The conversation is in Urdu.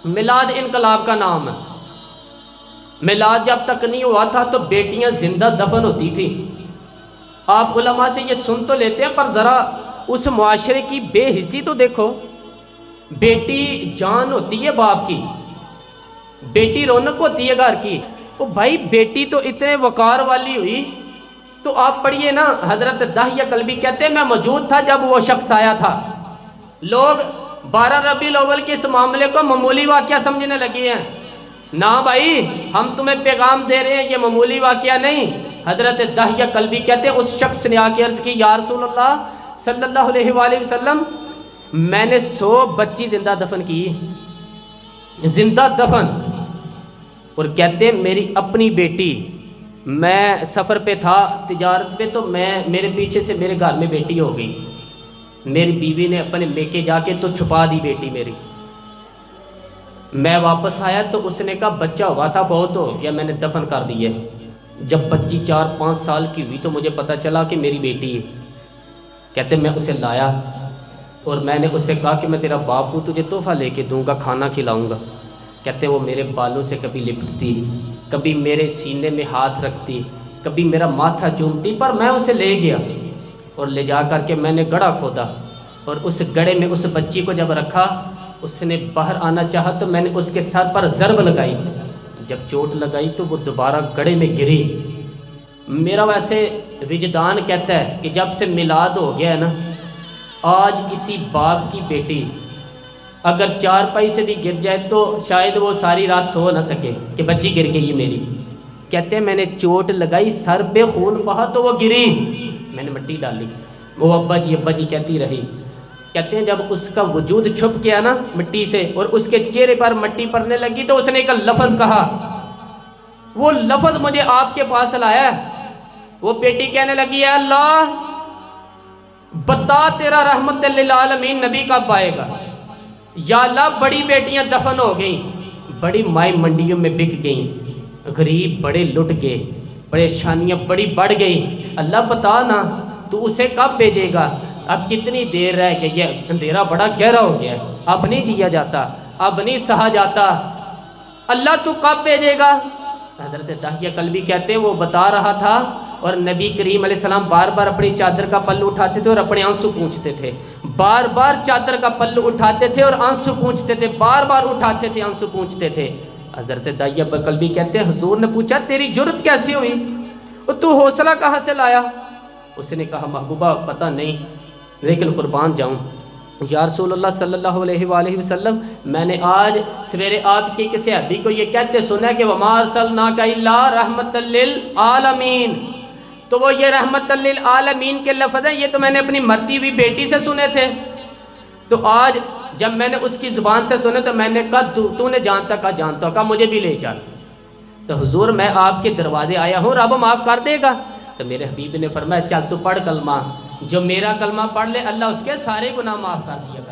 میلاد انقلاب کا نام ہے۔ میلاد جب تک نہیں ہوا تھا تو بیٹیاں زندہ دفن ہوتی تھی۔ آپ علماء سے یہ سن تو لیتے ہیں پر ذرا اس معاشرے کی بے حسی تو دیکھو۔ بیٹی جان ہوتی ہے باپ کی، بیٹی رونق ہوتی ہے گھر کی۔ وہ بھائی بیٹی تو اتنے وقار والی ہوئی تو آپ پڑھیے نا، حضرت داہیہ کلبی کہتے ہیں میں موجود تھا جب وہ شخص آیا تھا۔ لوگ 12 ربیع الاول کے اس معاملے کو معمولی واقعہ سمجھنے لگے ہیں۔ نہ بھائی، ہم تمہیں پیغام دے رہے ہیں، یہ معمولی واقعہ نہیں۔ حضرت داہیہ کلبی کہتے ہیں اس شخص نے آ کے عرض کی یا رسول اللہ صلی اللہ علیہ وآلہ وسلم، میں نے 100 بچی زندہ دفن کی، زندہ دفن۔ اور کہتے ہیں میری اپنی بیٹی، میں سفر پہ تھا تجارت پہ، تو میرے پیچھے سے میرے گھر میں بیٹی ہو گئی، میری بیوی نے اپنے میکے جا کے تو چھپا دی بیٹی میری۔ میں واپس آیا تو اس نے کہا بچہ ہوا تھا بہت ہو گیا، میں نے دفن کر دی ہے۔ جب بچی 4-5 سال کی ہوئی تو مجھے پتہ چلا کہ میری بیٹی ہے۔ کہتے میں اسے لایا اور میں نے اسے کہا کہ میں تیرا باپ ہوں، تجھے تحفہ لے کے دوں گا، کھانا کھلاؤں گا۔ کہتے وہ میرے بالوں سے کبھی لپٹتی، کبھی میرے سینے میں ہاتھ رکھتی، کبھی میرا ماتھا چومتی، پر میں اسے لے گیا اور لے جا کر کے میں نے گڑھا کھودا، اور اس گڑھے میں اس بچی کو جب رکھا، اس نے باہر آنا چاہا تو میں نے اس کے سر پر ضرب لگائی۔ جب چوٹ لگائی تو وہ دوبارہ گڑھے میں گری۔ میرا ویسے وجدان کہتا ہے کہ جب سے میلاد ہو گیا ہے نا، آج کسی باپ کی بیٹی اگر 4 پائی سے بھی گر جائے تو شاید وہ ساری رات سو نہ سکے کہ بچی گر گئی ہے میری۔ کہتے ہیں میں نے چوٹ لگائی، سر پہ خون بہا تو وہ گری، میں نے مٹی ڈالی، وہ ابا جی کہتی رہی۔ کہتے ہیں جب اس کا وجود چھپ گیا نا مٹی سے اور اس کے چہرے پر مٹی پڑنے لگی تو اس نے ایک لفظ کہا، وہ لفظ مجھے آپ کے پاس لایا۔ وہ بیٹی کہنے لگی ہے اللہ بتا تیرا رحمت للعالمین نبی کب آئے گا؟ یا اللہ بڑی بیٹیاں دفن ہو گئیں، بڑی مائیں منڈیوں میں بک گئیں، غریب بڑے لٹ گئے، پریشانیاں بڑی بڑھ گئیں، اللہ بتا نا تو اسے کب بھیجے گا؟ اب کتنی دیر رہ گئی ہے، اندھیرا بڑا گہرا ہو گیا ہے، اب نہیں جیا جاتا، اب نہیں سہا جاتا، اللہ تو کب بھیجے گا؟ حضرت داہیہ کلبی کہتے ہیں وہ بتا رہا تھا اور نبی کریم علیہ السلام بار بار اپنی چادر کا پلو اٹھاتے تھے اور اپنے آنسو پونچھتے تھے، بار بار چادر کا پلو اٹھاتے تھے اور آنسو پونچھتے تھے، بار بار اٹھاتے تھے آنسو پونچھتے تھے۔ حضرت داہیہ کلبی کہتے ہیں حضور نے پوچھا تیری جرت کیسی ہوئی، تو حوصلہ کہاں سے لایا؟ اس نے کہا محبوبہ پتہ نہیں، لیکن قربان جاؤں یا رسول اللہ صلی اللہ علیہ وآلہ وسلم، میں نے آج سویرے آپ کی کسی صحابی کو یہ کہتے سنا کہ وَمَا أَرْسَلْنَاكَ إِلَّا رَحْمَةً لِّلْعَالَمِينَ، تو وہ یہ رحمت للعالمین کے لفظ ہیں، یہ تو میں نے اپنی مرتی ہوئی بیٹی سے سنے تھے۔ تو آج جب میں نے اس کی زبان سے سنے تو میں نے کہا تو نے جانتا کہا مجھے بھی لے چل۔ تو حضور میں آپ کے دروازے آیا ہوں، رب معاف کر دے گا؟ تو میرے حبیب نے فرمایا چل تو پڑھ کلمہ، جو میرا کلمہ پڑھ لے اللہ اس کے سارے گناہ معاف کر دیا۔